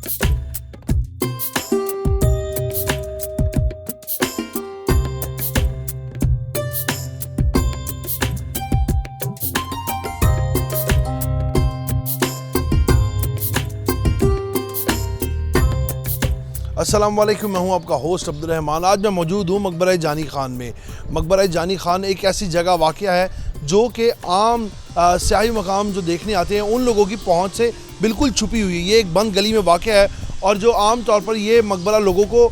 अस्सलाम वालेकुम, मैं हूं आपका होस्ट अब्दुल रहमान। आज मैं मौजूद हूं मकबरा जानी खान में। मकबरा जानी खान एक ऐसी जगह वाक़या है जो कि आम सियाही मकाम जो देखने आते हैं उन लोगों की पहुंच से बिल्कुल छुपी हुई है। ये एक बंद गली में वाक़या है और जो आम तौर पर ये मकबरा लोगों को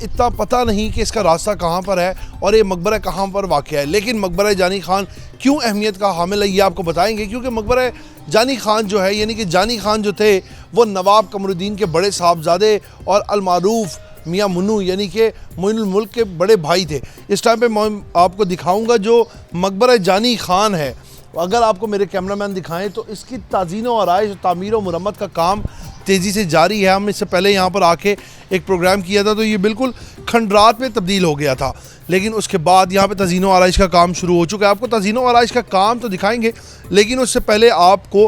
इतना पता नहीं कि इसका रास्ता कहाँ पर है और ये मकबरा कहाँ पर वाक़या है। लेकिन मकबरा जानी खान क्यों अहमियत का हामिल है ये आपको बताएंगे, क्योंकि मकबरा जानी खान जो है यानी कि जानी खान जो थे वो नवाब कमरुद्दीन के बड़े साहबजादे और अलमारूफ मियाँ मुन्नू यानी कि मोइनुल मुल्क के बड़े भाई थे। इस टाइम पे मैं आपको दिखाऊंगा जो मकबरा जानी खान है। अगर आपको मेरे कैमरामैन दिखाएं तो इसकी ताज़ीन और आराइश, तामीर और मुरम्मत का काम तेज़ी से जारी है। हम इससे पहले यहाँ पर आके एक प्रोग्राम किया था तो ये बिल्कुल खंडरात में तब्दील हो गया था, लेकिन उसके बाद यहाँ पे तज़ीन और आराइश का काम शुरू हो चुका है। आपको तज़ीन और आराइश का काम तो दिखाएंगे, लेकिन उससे पहले आपको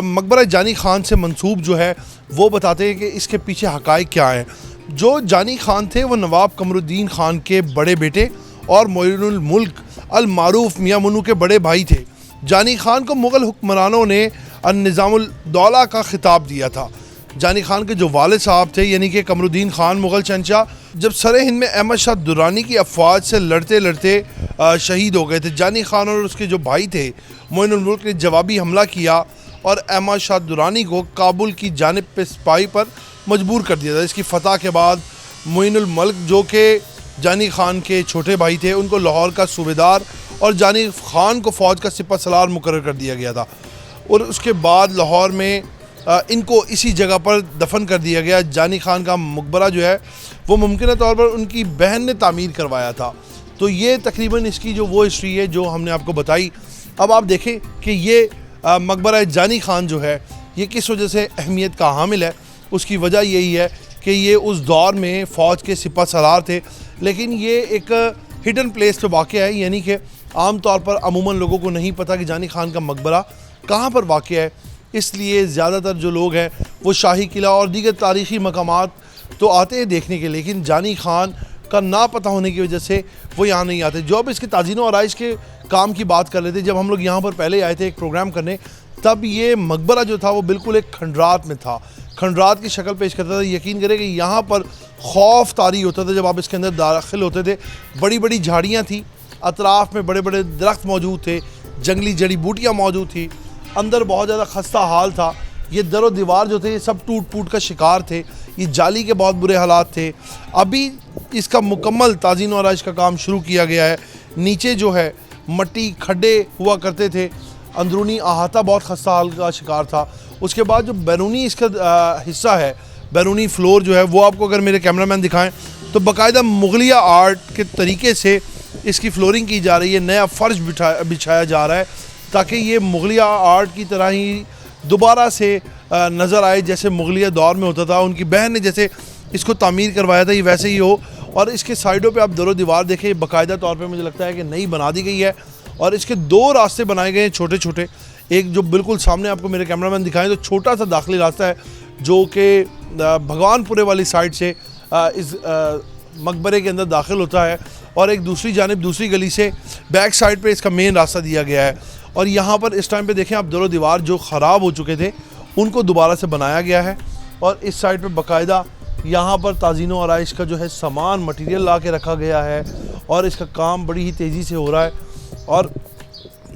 मकबरा जानी खान से मंसूब जो है वो बताते हैं कि इसके पीछे हक़ाइक़ क्या हैं। जो जानी खान थे वो नवाब कमरुद्दीन खान के बड़े बेटे और मोइनुल मुल्क अलमारूफ मियाँ मुन्नू के बड़े भाई थे। जानी खान को मुग़ल हुक्मरानों ने निज़ामुल दौला का खिताब दिया था। जानी खान के जो वालिद साहब थे यानी कि कमरुद्दीन खान मुग़ल शहंशाह, जब सरे हिंद में अहमद शाह दुरानी की अफवाज से लड़ते लड़ते शहीद हो गए थे। जानी खान और उसके जो भाई थे मोइनुल मुल्क ने जवाबी हमला किया और अहमद शाह दुरानी को काबुल की जानिब पे सिपाही पर मजबूर कर दिया था। इसकी फ़तह के बाद मोइनुल मुल्क जो कि जानी खान के छोटे भाई थे उनको लाहौर का सूबेदार और जानी खान को फ़ौज का सिपह सलार मुकर्रर कर दिया गया था और उसके बाद लाहौर में इनको इसी जगह पर दफन कर दिया गया। जानी खान का मकबरा जो है वो मुमकिन तौर पर उनकी बहन ने तामीर करवाया था। तो ये तकरीबन इसकी जो वो हिस्ट्री है जो हमने आपको बताई। अब आप देखें कि ये मकबरा जानी खान जो है ये किस वजह से अहमियत का हामिल है। उसकी वजह यही है कि ये उस दौर में फ़ौज के सिपह सलार थे, लेकिन ये एक हिडन प्लेस पे वाक़या है, यानी कि आम तौर पर अमूमन लोगों को नहीं पता कि जानी खान का मकबरा कहाँ पर वाक़या है। इसलिए ज़्यादातर जो लोग हैं वो शाही किला और दीगर तारीख़ी मकामात तो आते हैं देखने के, लेकिन जानी खान का ना पता होने की वजह से वो यहाँ नहीं आते। जो अब इसके ताज़ीन और आराइश के काम की बात कर लेते, जब हम लोग यहाँ पर पहले आए थे एक प्रोग्राम करने, तब ये मकबरा जो था वो बिल्कुल एक खंडरात में था, खंडरात की शक्ल पेश करता था। यकीन करें कि यहाँ पर खौफ तारी होता था जब आप इसके अंदर दाखिल होते थे। बड़ी बड़ी झाड़ियाँ थी, अतराफ़ में बड़े बड़े दरख्त मौजूद थे, जंगली जड़ी बूटियाँ मौजूद थी, अंदर बहुत ज़्यादा खस्ता हाल था। ये दर व दीवार जो थे ये सब टूट फूट का शिकार थे, ये जाली के बहुत बुरे हालात थे। अभी इसका मुकम्मल ताज़ीन और आराइश का काम शुरू किया गया है। नीचे जो है मट्टी खड्डे हुआ करते थे, अंदरूनी अहाता बहुत खस्ता हाल का शिकार था। उसके बाद जो बैरूनी इसका हिस्सा है, बैरूनी फ्लोर जो है वो आपको अगर मेरे कैमरामैन दिखाएं तो बाकायदा मुगलिया आर्ट के तरीके से इसकी फ्लोरिंग की जा रही है। नया फ़र्श बिछाया जा रहा है ताकि ये मुगलिया आर्ट की तरह ही दोबारा से नज़र आए जैसे मुगलिया दौर में होता था। उनकी बहन ने जैसे इसको तामीर करवाया था ये वैसे ही हो। और इसके साइडों पे आप दरो दीवार देखें, बाकायदा तौर पे मुझे लगता है कि नई बना दी गई है और इसके दो रास्ते बनाए गए हैं छोटे छोटे। एक जो बिल्कुल सामने आपको मेरे कैमरामैन दिखाएं तो छोटा सा दाखिली रास्ता है जो कि भगवानपुरे वाली साइड से इस मकबरे के अंदर दाखिल होता है और एक दूसरी जानिब दूसरी गली से बैक साइड पे इसका मेन रास्ता दिया गया है। और यहाँ पर इस टाइम पे देखें आप दरो दीवार जो ख़राब हो चुके थे उनको दोबारा से बनाया गया है और इस साइड पे बाकायदा यहाँ पर ताज़ीन और आराइश का जो है सामान मटेरियल ला के रखा गया है और इसका काम बड़ी ही तेज़ी से हो रहा है। और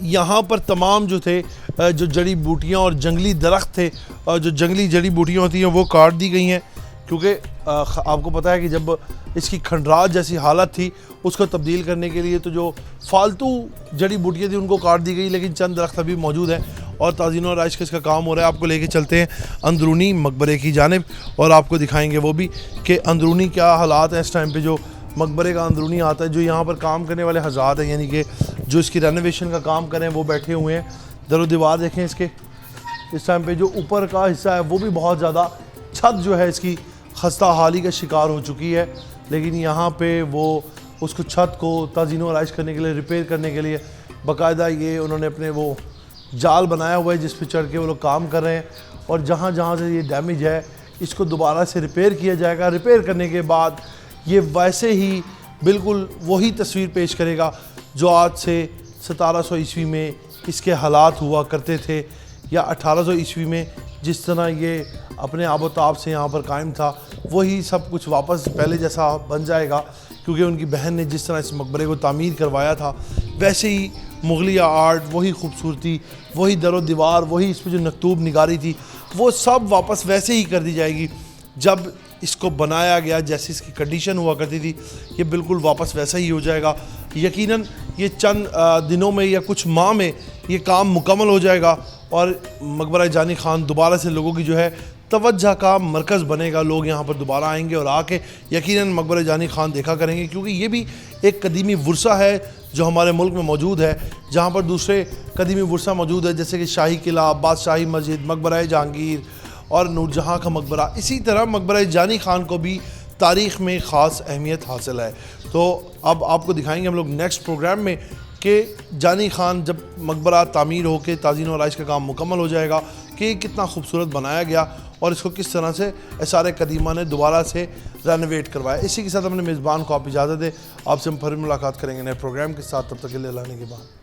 यहाँ पर तमाम जो थे जो जड़ी बूटियाँ और जंगली दरख्त थे, जो जंगली जड़ी बूटियाँ होती हैं वो काट दी गई हैं, क्योंकि आपको पता है कि जब इसकी खंडरात जैसी हालत थी उसको तब्दील करने के लिए तो जो फालतू जड़ी बूटियाँ थी उनको काट दी गई, लेकिन चंद दरख्त अभी मौजूद हैं और ताज़ीन और आराइश का इसका काम हो रहा है। आपको लेके चलते हैं अंदरूनी मकबरे की जानिब और आपको दिखाएंगे वो भी कि अंदरूनी क्या हालात हैं इस टाइम पे। जो मकबरे का अंदरूनी आता है, जो यहाँ पर काम करने वाले हज़रात हैं यानी कि जो इसकी रेनोवेशन का काम करें वो बैठे हुए हैं। दरो दीवार देखें इसके, इस टाइम पे जो ऊपर का हिस्सा है वो भी बहुत ज़्यादा, छत जो है इसकी खस्ता हाली का शिकार हो चुकी है, लेकिन यहाँ पे वो उसको छत को ताज़ीन और आराइश करने के लिए, रिपेयर करने के लिए बाकायदा ये उन्होंने अपने वो जाल बनाया हुआ है जिस पे चढ़ के वो लोग काम कर रहे हैं। और जहाँ जहाँ से ये डैमेज है इसको दोबारा से रिपेयर किया जाएगा। रिपेयर करने के बाद ये वैसे ही बिल्कुल वही तस्वीर पेश करेगा जो आज से 1700 ईस्वी में इसके हालात हुआ करते थे, या 1800 ईस्वी में जिस तरह ये अपने आबोताब से यहाँ पर कायम था, वही सब कुछ वापस पहले जैसा बन जाएगा। क्योंकि उनकी बहन ने जिस तरह इस मकबरे को तामीर करवाया था, वैसे ही मुगलिया आर्ट, वही खूबसूरती, वही दरो दीवार, वही इस पर जो नकतूब निगारी थी, वो सब वापस वैसे ही कर दी जाएगी। जब इसको बनाया गया जैसी इसकी कंडीशन हुआ करती थी, ये बिल्कुल वापस वैसा ही हो जाएगा। यकीनन ये चंद दिनों में या कुछ माह में ये काम मुकम्मल हो जाएगा और मकबरा जानी खान दोबारा से लोगों की जो है तवज्जो का मरकज़ बनेगा। लोग यहाँ पर दोबारा आएंगे और आके यकीनन मकबरा जानी खान देखा करेंगे, क्योंकि ये भी एक कदीमी वर्सा है जो हमारे मुल्क में मौजूद है, जहाँ पर दूसरे कदीमी वर्सा मौजूद है जैसे कि शाही किला, बादशाही मस्जिद, मकबरा जहांगीर और नूरजहाँ का मकबरा। इसी तरह मकबरा जानी खान को भी तारीख़ में ख़ास अहमियत हासिल है। तो अब आपको दिखाएंगे हम लोग नेक्स्ट प्रोग्राम में कि जानी खान जब मकबरा तामीर होकर ताज़ीन व आराइश का काम मुकम्मल हो जाएगा कि कितना खूबसूरत बनाया गया और इसको किस तरह से एसारे कदीमा ने दोबारा से रेनोवेट करवाया। इसी के साथ अपने मेज़बान को आप इजाज़त दें। आपसे हम फिर मुलाकात करेंगे नए प्रोग्राम के साथ। तब तक के लिए अल्लाह के बाद।